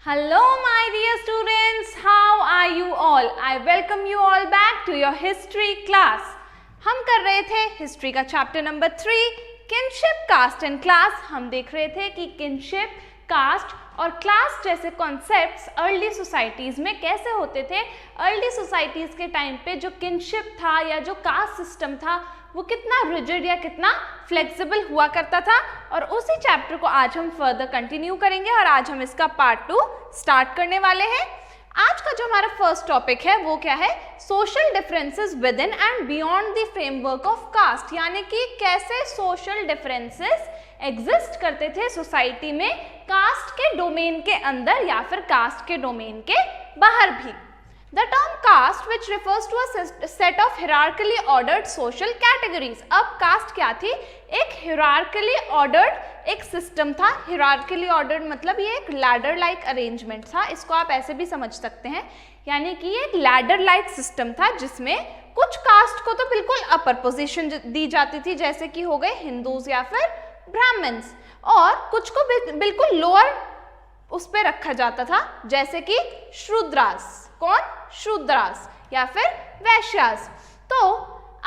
Hello my dear students, how are you all? I welcome you all back to your history class. हम कर रहे थे history का chapter number 3 kinship, caste and class. हम देख रहे थे कि किनशिप, कास्ट और क्लास जैसे कॉन्सेप्ट्स अर्ली सोसाइटीज़ में कैसे होते थे. अर्ली सोसाइटीज़ के टाइम पे जो किनशिप था या जो कास्ट सिस्टम था वो कितना रिजिड या कितना फ्लेक्सिबल हुआ करता था. और उसी चैप्टर को आज हम फर्दर कंटिन्यू करेंगे और आज हम इसका पार्ट 2 स्टार्ट करने वाले हैं. आज का जो हमारा फर्स्ट टॉपिक है वो क्या है? Social differences within and beyond the framework of caste. यानी कि कैसे सोशल डिफरेंसेस एग्जिस्ट करते थे सोसाइटी में कास्ट के डोमेन के अंदर या फिर कास्ट के डोमेन के बाहर भी. The term caste which refers to a set of hierarchically ordered social categories. अब caste क्या थी? एक hierarchically ordered एक system था. hierarchically ordered मतलब ये एक ladder like arrangement था. इसको आप ऐसे भी समझ सकते हैं, यानी कि ये एक ladder like system था जिसमें कुछ कास्ट को तो बिल्कुल अपर पोजीशन दी जाती थी, जैसे कि हो गए हिंदूज या फिर ब्राह्मण्स, और कुछ को बिल्कुल लोअर उस पे रखा जाता था, जैसे कि शूद्रास. कौन? शूद्रास या फिर वैश्यास. तो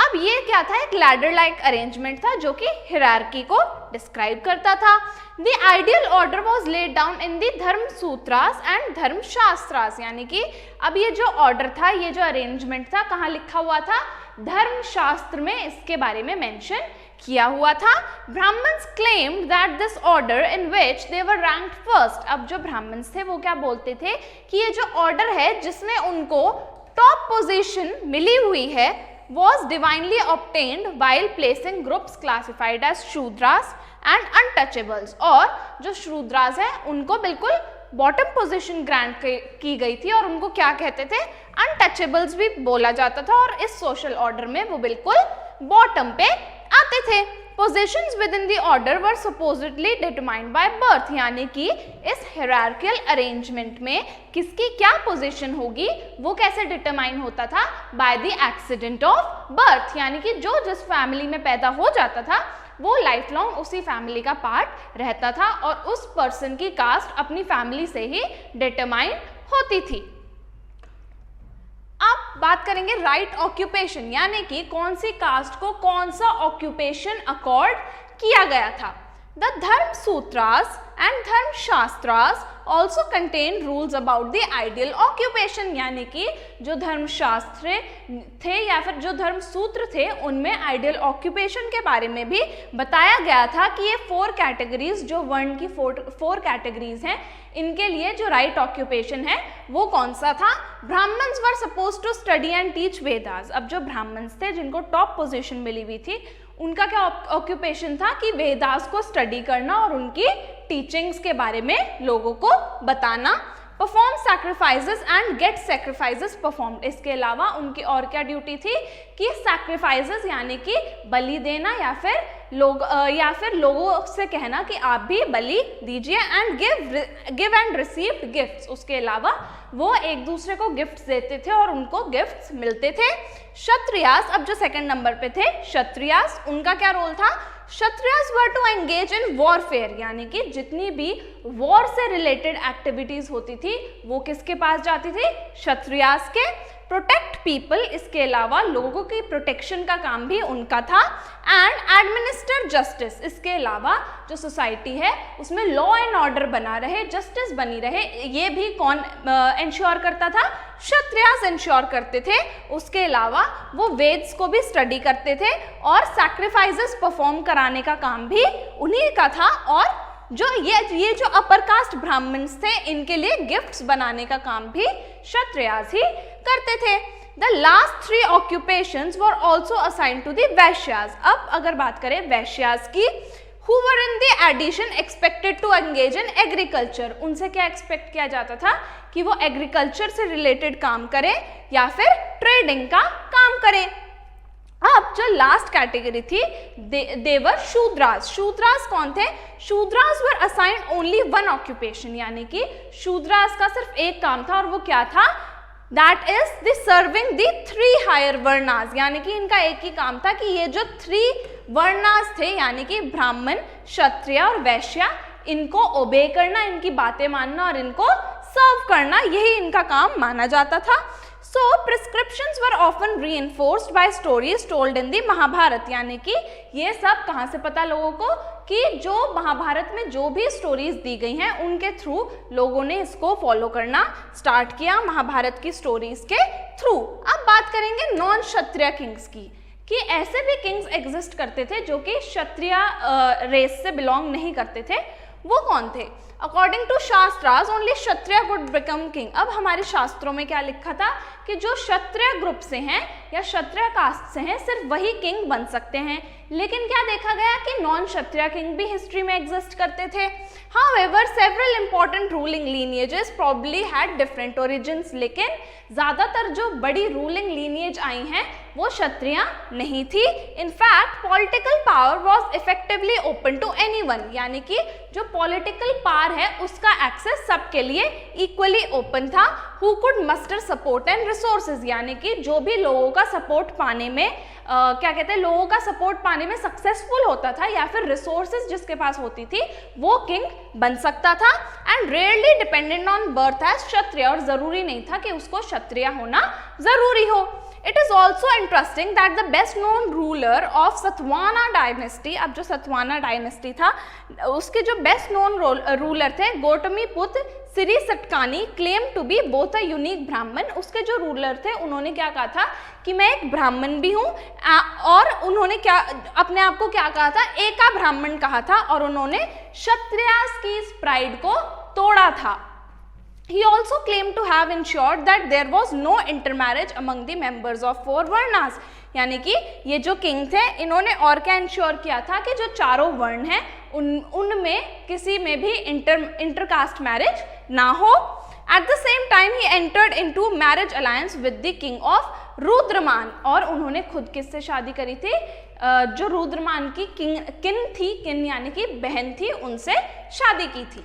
अब ये क्या था? एक लैडर लाइक अरेंजमेंट था जो कि हिरार्की को डिस्क्राइब करता था. The ideal order was laid down in the धर्म सूत्रास एंड धर्म शास्त्रास. यानी कि अब ये जो ऑर्डर था, ये जो अरेंजमेंट था, कहाँ लिखा हुआ था? धर्म शास्त्र में इसके बारे में मेंशन किया हुआ था. Brahmans claimed that this order in which they were ranked first. अब जो ब्राह्मण्स थे वो क्या बोलते थे कि ये जो ऑर्डर है जिसमें उनको टॉप पोजीशन मिली हुई है was divinely obtained while placing groups classified as Shudras and untouchables. और जो शूद्रास हैं उनको बिल्कुल बॉटम पोजीशन ग्रांट की गई थी और उनको क्या कहते थे? अनटचेबल्स भी बोला जाता था. और इस सोशल ऑर्डर में वो बिल्कुल बॉटम पे आते थे. Positions within the order were supposedly determined by birth. यानी कि इस hierarchical arrangement में किसकी क्या पोजीशन होगी वो कैसे डिटरमाइन होता था? By the accident of birth. यानी कि जो जिस फैमिली में पैदा हो जाता था वो लाइफ लॉन्ग उसी फैमिली का पार्ट रहता था और उस पर्सन की कास्ट अपनी फैमिली से ही डिटरमाइन होती थी. अब बात करेंगे राइट ऑक्यूपेशन, यानी कि कौन सी कास्ट को कौन सा ऑक्यूपेशन अकॉर्ड किया गया था. द धर्म sutras and Dharma shastras also contain rules about the ideal occupation. यानी कि जो धर्मशास्त्र थे या फिर जो धर्म सूत्र थे उनमें आइडियल ऑक्यूपेशन के बारे में भी बताया गया था कि ये 4 कैटेगरीज, जो वर्ण की 4 कैटेगरीज हैं, इनके लिए जो राइट ऑक्यूपेशन है वो कौन सा था? Brahmans were suppose to study and teach Vedas. अब जो ब्राह्मण्स थे जिनको टॉप पोजीशन मिली हुई थी उनका क्या ऑक्यूपेशन था कि वेदास को स्टडी करना और उनकी टीचिंग्स के बारे में लोगों को बताना. Perform sacrifices and get sacrifices performed. इसके अलावा उनकी और क्या ड्यूटी थी कि सैक्रिफाइसेस यानी कि बलि देना या फिर लोगों से कहना कि आप भी बलि दीजिए. And give and received gifts. उसके अलावा वो एक दूसरे को गिफ्ट्स देते थे और उनको गिफ्ट्स मिलते थे. क्षत्रियास, अब जो सेकंड नंबर पे थे क्षत्रियास, उनका क्या रोल था? क्षत्रियास वर टू एंगेज इन वॉरफेयर. यानी कि जितनी भी वॉर से रिलेटेड एक्टिविटीज होती थी वो किसके पास जाती थी? क्षत्रियास के. प्रोटेक्ट पीपल, इसके अलावा लोगों की प्रोटेक्शन का काम भी उनका था. एंड एडमिनिस्टर जस्टिस, इसके अलावा जो सोसाइटी है उसमें लॉ एंड ऑर्डर बना रहे, जस्टिस बनी रहे, ये भी कौन इंश्योर करता था? क्षत्रियास इंश्योर करते थे. उसके अलावा वो वेद्स को भी स्टडी करते थे और सैक्रिफाइसेस परफॉर्म कराने का काम भी उन्हीं का था. और जो ये जो अपर कास्ट ब्राह्मण्स थे इनके लिए गिफ्ट्स बनाने का काम भी क्षत्रियास ही करते थे. The last 3 occupations were also assigned to the Vaishyas. अब अगर बात करें वैश्यास की, who were in the addition expected to engage in agriculture. उनसे क्या एक्सपेक्ट किया जाता था कि वो एग्रीकल्चर से रिलेटेड काम करें या फिर ट्रेडिंग का काम करें. अब जो लास्ट कैटेगरी थी देवर शूद्रास. शूद्रास कौन थे? शूद्रास वर असाइन्ड ओनली 1 ऑक्यूपेशन. यानी कि शूद्रास का सिर्फ एक काम था और वो क्या था? That is the serving the 3 higher varnas. यानी कि इनका एक ही काम था कि ये जो 3 वर्णास थे यानी कि ब्राह्मण, क्षत्रिय और वैश्य, इनको ओबे करना, इनकी बातें मानना और इनको सर्व करना, यही इनका काम माना जाता था। So prescriptions were often reinforced by stories told in the Mahabharat, यानी कि ये सब कहाँ से पता लोगों को कि जो महाभारत में जो भी स्टोरीज दी गई हैं उनके थ्रू लोगों ने इसको फॉलो करना स्टार्ट किया, महाभारत की स्टोरीज के थ्रू। अब बात करेंगे नॉन क्षत्रिय किंग्स की, कि ऐसे भी किंग्स एग्जिस्ट करते थे जो कि क्षत्रिय रेस से बिलोंग नहीं करते थे। वो कौन थे? According to shastras only kshatriya could become king. अब हमारे शास्त्रों में क्या लिखा था कि जो क्षत्रिय ग्रुप से हैं या क्षत्रिय कास्ट से हैं सिर्फ वही किंग बन सकते हैं। लेकिन क्या देखा गया कि नॉन क्षत्रिय किंग भी हिस्ट्री में एग्जिस्ट करते थे। However, several important ruling lineages probably had different origins, लेकिन ज़्यादातर जो बड़ी रूलिंग लीनिएज आई हैं वो क्षत्रिय नहीं थी। In fact political power was effectively open to anyone, यानी कि जो पॉलिटिकल पावर है उसका एक्सेस सबके लिए इक्वली ओपन था। Who could muster support and resources, यानी कि जो भी लोगों का सपोर्ट पाने में क्या कहते हैं, लोगों का सपोर्ट पाने में सक्सेसफुल होता था या फिर रिसोर्सेज जिसके पास होती थी वो किंग बन सकता था। And rarely dependent on birth as Kshatriya, और जरूरी नहीं था कि उसको क्षत्रिय होना जरूरी हो। It is also interesting that the best known ruler of Satavahana dynasty, अब जो सतवाना डायनेस्टी था उसके जो बेस्ट नोन रूलर थे Gautamiputra Shri Satakarni claim to be both a unique Brahmin. उसके जो रूलर थे उन्होंने क्या कहा था कि मैं एक ब्राह्मण भी हूँ, और उन्होंने क्या अपने आप को क्या कहा था, एका ब्राह्मण कहा था, और उन्होंने क्षत्रियास की इस प्राइड को तोड़ा था। He also claimed to have ensured that there was no intermarriage among the members of four varnas, यानी कि ये जो किंग थे इन्होंने और क्या इंश्योर किया था कि जो चारों वर्ण हैं उनमें किसी में भी इंटरकास्ट मैरिज ना हो। At the same time he entered into marriage alliance with the king of रुद्रमान, और उन्होंने खुद किससे शादी करी थी, जो रुद्रमान की किन यानी कि बहन थी उनसे शादी की थी।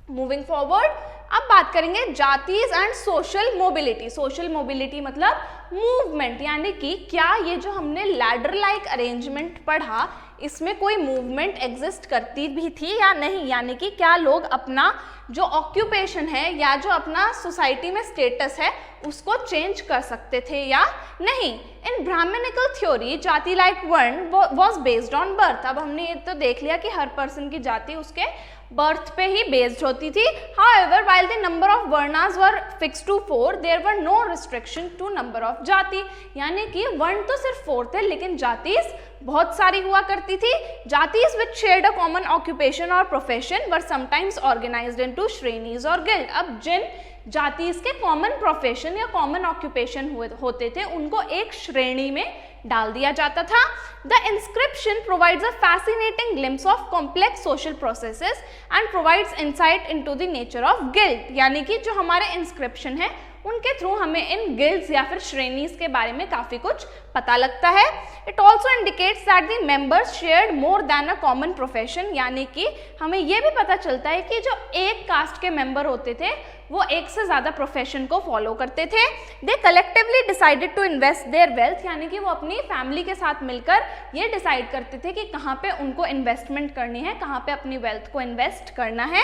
मूविंग फॉरवर्ड, अब बात करेंगे jatis and social mobility. Social mobility मतलब मूवमेंट, यानी कि क्या ये जो हमने लैडर लाइक अरेंजमेंट पढ़ा इसमें कोई मूवमेंट एग्जिस्ट करती भी थी या नहीं, यानी कि क्या लोग अपना जो ऑक्यूपेशन है या जो अपना सोसाइटी में स्टेटस है उसको चेंज कर सकते थे या नहीं। इन ब्राह्मणिकल थ्योरी जाति लाइक वर्ण वॉज बेस्ड ऑन बर्थ। अब हमने ये तो देख लिया कि हर पर्सन की जाति उसके बर्थ पे ही बेस्ड होती थी। However, while the number of varnas were fixed to 4, there were no restriction to number of जाति, यानी कि वर्ण तो सिर्फ 4 थे लेकिन जातिस बहुत सारी हुआ करती थी। जातिस which shared a common occupation or profession were sometimes organized into श्रेणीज और गिल्ड। अब जिन जातिस के कॉमन प्रोफेशन या कॉमन ऑक्यूपेशन होते थे उनको एक श्रेणी में डाल दिया जाता था। The inscription provides a fascinating glimpse of complex social processes and provides insight into the nature of guild, यानी कि जो हमारे इंस्क्रिप्शन है उनके थ्रू हमें इन गिल्ड्स या फिर श्रेणीज के बारे में काफ़ी कुछ पता लगता है। It also indicates that the members shared more than a common profession, यानी कि हमें ये भी पता चलता है कि जो एक कास्ट के मेंबर होते थे वो एक से ज़्यादा प्रोफेशन को फॉलो करते थे। They collectively decided to invest their wealth, यानी कि वो अपनी फैमिली के साथ मिलकर ये डिसाइड करते थे कि कहाँ पे उनको इन्वेस्टमेंट करनी है, कहाँ पे अपनी वेल्थ को इन्वेस्ट करना है।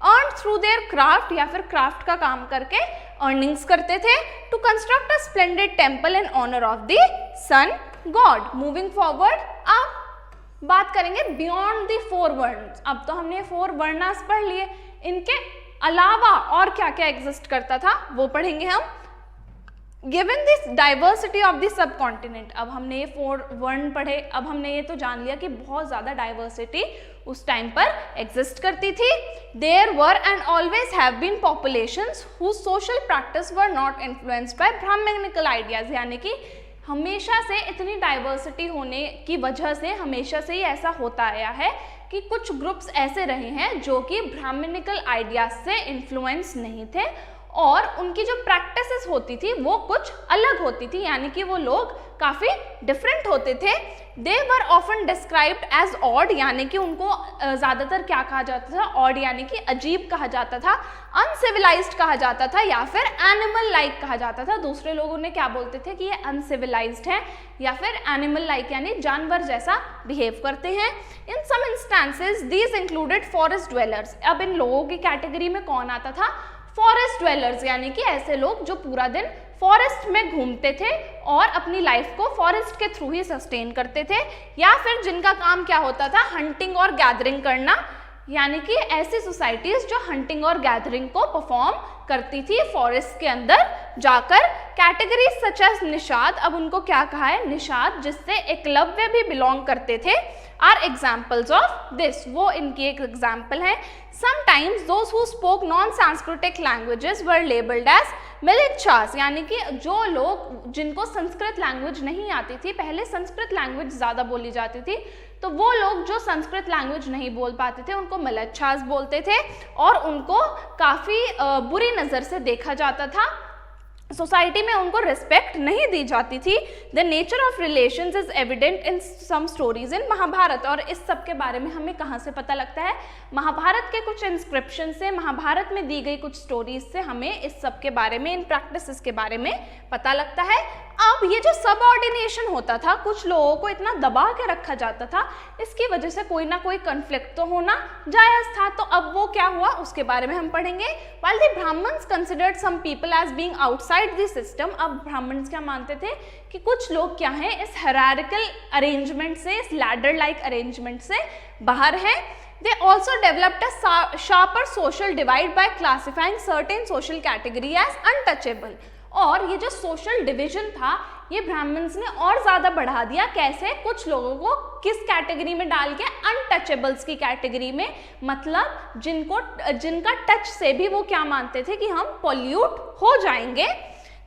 अर्न थ्रू देयर क्राफ्ट, या फिर क्राफ्ट का काम करके अर्निंग्स करते थे। To construct a splendid temple in honour of the sun god. Moving forward, अब बात करेंगे बियॉन्ड द 4 वर्ण्स। अब तो हमने 4 वर्णास पढ़ लिए, इनके अलावा और क्या क्या एग्जिस्ट करता था वो पढ़ेंगे हम। Given this diversity of the sub continent, अब हमने ये 4 वर्ण पढ़े, अब हमने ये तो जान लिया कि बहुत ज़्यादा डाइवर्सिटी उस टाइम पर एग्जिस्ट करती थी। There were and always have been populations whose social practice were not influenced by brahmanical ideas, यानी कि हमेशा से इतनी डाइवर्सिटी होने की वजह से हमेशा से ही ऐसा होता आया है कि कुछ ग्रुप्स ऐसे रहे हैं जो कि ब्राह्मणिकल आइडियाज से इन्फ्लुएंस नहीं थे, और उनकी जो प्रैक्टिसेस होती थी वो कुछ अलग होती थी, यानी कि वो लोग काफ़ी डिफरेंट होते थे। They were often described as odd, यानी कि उनको ज़्यादातर क्या कहा जाता था, ऑड यानी कि अजीब कहा जाता था, अनसिविलाइज्ड कहा जाता था या फिर एनिमल लाइक कहा जाता था। दूसरे लोग उन्हें क्या बोलते थे कि ये अनसिविलाइज्ड है या फिर एनिमल लाइक यानी जानवर जैसा बिहेव करते हैं। In some instances these included forest dwellers. अब इन लोगों की कैटेगरी में कौन आता था, फॉरेस्ट ड्वेलर्स, यानी कि ऐसे लोग जो पूरा दिन फॉरेस्ट में घूमते थे और अपनी लाइफ को फॉरेस्ट के थ्रू ही सस्टेन करते थे, या फिर जिनका काम क्या होता था, हंटिंग और गैदरिंग करना, यानी कि ऐसी सोसाइटीज जो हंटिंग और गैदरिंग को परफॉर्म करती थी फॉरेस्ट के अंदर जाकर। कैटेगरीज सच एज निषाद, अब उनको क्या कहा है, निषाद, जिससे एकलव्य भी बिलोंग करते थे, आर एग्जाम्पल्स ऑफ दिस, वो इनकी एक एग्जाम्पल है। Sometimes those who spoke non सांस्कृतिक लैंग्वेजेस वर लेबल्ड एज मिलिच्छास, यानी कि जो लोग जिनको संस्कृत लैंग्वेज नहीं आती थी, पहले संस्कृत लैंग्वेज ज़्यादा बोली जाती थी, तो वो लोग जो संस्कृत लैंग्वेज नहीं बोल पाते थे उनको मिलिच्छास बोलते थे और उनको काफ़ी बुरी नज़र से देखा जाता था, सोसाइटी में उनको रिस्पेक्ट नहीं दी जाती थी। The nature of relations is evident in some stories in Mahabharata, और इस सब के बारे में हमें कहाँ से पता लगता है, महाभारत के कुछ इंस्क्रिप्शन से, महाभारत में दी गई कुछ स्टोरीज से हमें इस सब के बारे में, इन प्रैक्टिसेस के बारे में पता लगता है। अब ये जो सबऑर्डिनेशन होता था, कुछ लोगों को इतना दबा के रखा जाता था, इसकी वजह से कोई ना कोई कन्फ्लिक्ट तो होना जायज़ था, तो अब वो क्या हुआ उसके बारे में हम पढ़ेंगे। While the Brahmans considered some people as being outside the system, अब ब्राह्मण्स क्या मानते थे कि कुछ लोग क्या हैं, इस हायरार्किकल अरेंजमेंट से, इस लैडर लाइक अरेंजमेंट से बाहर हैं। They also developed a sharper social divide by classifying certain social category as untouchable, और ये जो सोशल डिवीजन था ये ब्राह्मण्स ने और ज़्यादा बढ़ा दिया। कैसे, कुछ लोगों को किस कैटेगरी में डाल के, अनटचेबल्स की कैटेगरी में, मतलब जिनका टच से भी वो क्या मानते थे कि हम पॉल्यूट हो जाएंगे।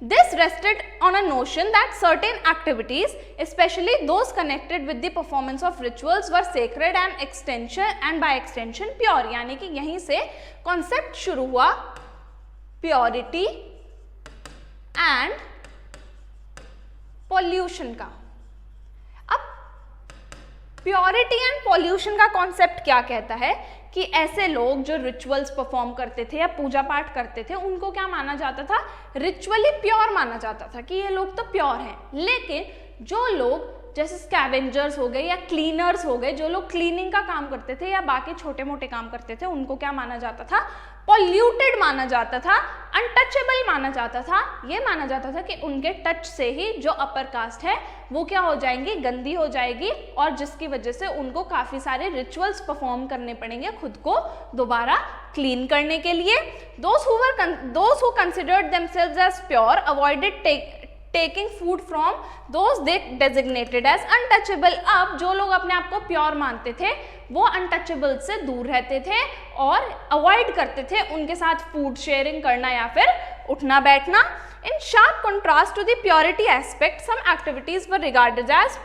This rested on a notion that certain activities, especially those connected with the performance of rituals, were sacred and by extension pure, यानी कि यहीं से कॉन्सेप्ट शुरू हुआ प्योरिटी एंड पॉल्यूशन का। अब प्योरिटी एंड पॉल्यूशन का कॉन्सेप्ट क्या कहता है कि ऐसे लोग जो रिचुअल्स परफॉर्म करते थे या पूजा पाठ करते थे उनको क्या माना जाता था, रिचुअली प्योर माना जाता था कि ये लोग तो प्योर हैं। लेकिन जो लोग जैसे स्कैवेंजर्स हो गए या क्लीनर्स हो गए, जो लोग क्लीनिंग का काम करते थे या बाकी छोटे मोटे काम करते थे, उनको क्या माना जाता था, पॉल्यूटेड माना जाता था, अनटचेबल माना जाता था। ये माना जाता था कि उनके टच से ही जो अपर कास्ट है वो क्या हो जाएंगी, गंदी हो जाएगी, और जिसकी वजह से उनको काफ़ी सारे रिचुअल्स परफॉर्म करने पड़ेंगे खुद को दोबारा क्लीन करने के लिए। Those who considered themselves as pure avoided taking food from those they designated as untouchable। अब जो लोग अपने आप को प्योर मानते थे वो अनटचेबल से दूर रहते थे और अवॉइड करते थे उनके साथ फूड शेयरिंग करना या फिर उठना बैठना। In sharp contrast to the purity aspect some activities were regarded as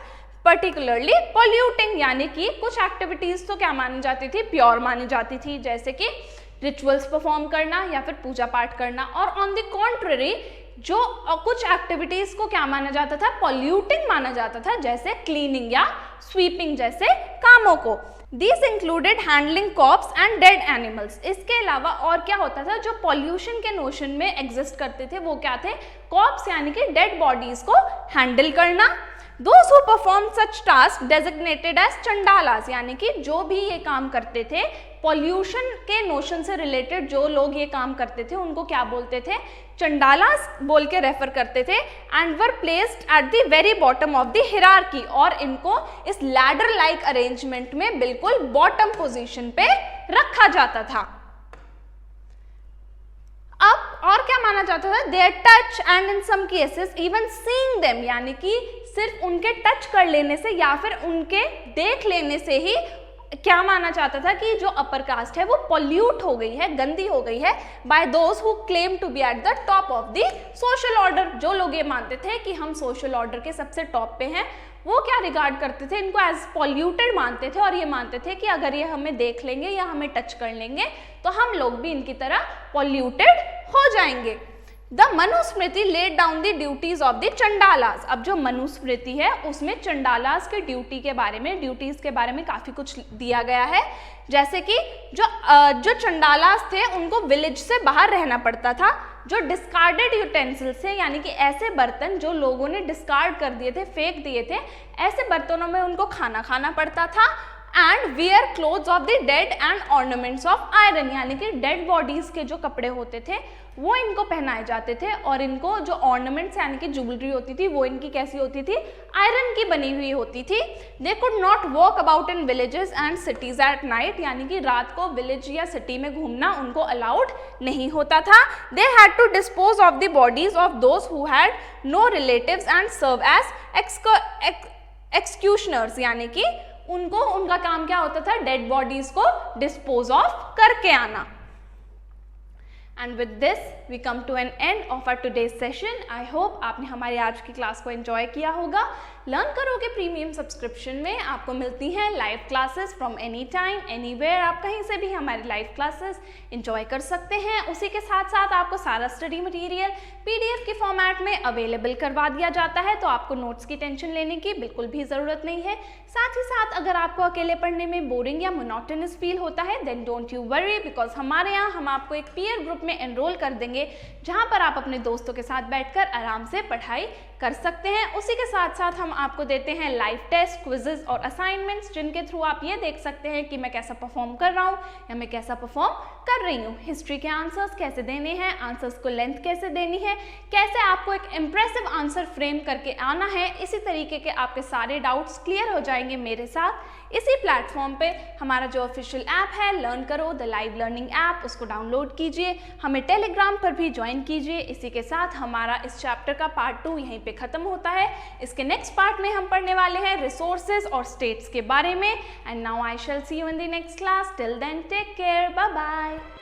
particularly polluting, यानी कि कुछ एक्टिविटीज तो क्या मानी जाती थी, प्योर मानी जाती थी, जैसे कि रिचुअल्स परफॉर्म करना या फिर पूजा पाठ करना, और ऑन द कॉन्ट्ररी जो कुछ एक्टिविटीज को क्या माना जाता था, पॉल्यूटिंग माना जाता था, जैसे क्लीनिंग या स्वीपिंग जैसे कामों को। These included handling corpse and dead animals। इसके अलावा और क्या होता था, जो पॉल्यूशन के नोशन में एग्जिस्ट करते थे वो क्या थे, कॉर्प्स यानी कि डेड बॉडीज को हैंडल करना। Those who performed such tasks designated as Chandalas, यानी कि जो भी ये काम करते थे पॉल्यूशन के नोशन से रिलेटेड, जो लोग ये काम करते थे उनको क्या बोलते थे, चंडालास बोल के रेफर करते थे। And were placed at the very bottom of the hierarchy, और इनको इस लैडर लाइक अरेंजमेंट में बिल्कुल बॉटम पोजीशन पे रखा जाता था। अब और क्या माना जाता था, their touch and in some cases even seeing them, यानी कि सिर्फ उनके टच कर लेने से या फिर उनके देख लेने से ही क्या माना जाता था कि जो अपर कास्ट है वो पॉल्यूट हो गई है, गंदी हो गई है, by those who claim to be at the top of the social order. जो लोग ये मानते थे कि हम सोशल ऑर्डर के सबसे टॉप पे हैं, वो क्या रिगार्ड करते थे, इनको एज पॉल्यूटेड मानते थे, और ये मानते थे कि अगर ये हमें देख लेंगे या हमें टच कर लेंगे तो हम लोग भी इनकी तरह पॉल्यूटेड हो जाएंगे। The Manusmriti laid down the duties of the Chandalas. अब जो मनुस्मृति है उसमें चंडालास के ड्यूटीज के बारे में काफी कुछ दिया गया है, जैसे कि जो चंडालास थे उनको विलेज से बाहर रहना पड़ता था, जो डिस्कार्डेड यूटेंसिल्स थे यानी कि ऐसे बर्तन जो लोगों ने डिस्कार्ड कर दिए थे, फेंक दिए थे, ऐसे बर्तनों में उनको खाना खाना पड़ता था। And wear clothes of the dead and ornaments of iron, यानी कि डेड बॉडीज के जो कपड़े होते थे वो इनको पहनाए जाते थे, और इनको जो ऑर्नामेंट्स यानी कि ज्वेलरी होती थी वो इनकी कैसी होती थी, आयरन की बनी हुई होती थी। They could not walk about in villages and cities at night, यानी कि रात को विलेज या सिटी में घूमना उनको अलाउड नहीं होता था। They had to dispose of the bodies of those who had no relatives and serve as executioners, यानी कि उनका काम क्या होता था, डेड बॉडीज को डिस्पोज ऑफ करके आना। And with this we come to an end of our today's session. I hope आपने हमारी आज की क्लास को एंजॉय किया होगा। लर्न करोगे प्रीमियम सब्सक्रिप्शन में आपको मिलती हैं live classes from any time anywhere, आप कहीं से भी हमारी लाइव क्लासेस एंजॉय कर सकते हैं। उसी के साथ साथ आपको सारा स्टडी मटेरियल PDF के फॉर्मेट में अवेलेबल करवा दिया जाता है, तो आपको नोट्स की टेंशन लेने की बिल्कुल भी ज़रूरत नहीं है। साथ ही साथ अगर आपको अकेले पढ़ने में बोरिंग या मोनोटोनस फील होता है then don't you worry, because हमारे यहाँ हम आपको एक पीयर ग्रुप में एनरोल कर देंगे जहाँ पर आप अपने दोस्तों के साथ बैठकर आराम से पढ़ाई कर सकते हैं। उसी के साथ साथ हम आपको देते हैं लाइव टेस्ट, क्विजेज और असाइनमेंट्स, जिनके थ्रू आप ये देख सकते हैं कि मैं कैसा परफॉर्म कर रहा हूँ या मैं कैसा परफॉर्म कर रही हूँ। हिस्ट्री के आंसर्स कैसे देने हैं, आंसर्स को लेंथ कैसे देनी है, कैसे आपको एक इम्प्रेसिव आंसर फ्रेम करके आना है, इसी तरीके के आपके सारे डाउट्स क्लियर हो जाएंगे मेरे साथ। इसी प्लेटफॉर्म पे हमारा जो ऑफिशियल ऐप है लर्न करो द लाइव लर्निंग ऐप, उसको डाउनलोड कीजिए, हमें टेलीग्राम पर भी ज्वाइन कीजिए। इसी के साथ हमारा इस चैप्टर का पार्ट 2 यहीं पे खत्म होता है। इसके नेक्स्ट पार्ट में हम पढ़ने वाले हैं रिसोर्सेज और स्टेट्स के बारे में। And now I shall see you in the next class. Till then take care, bye bye.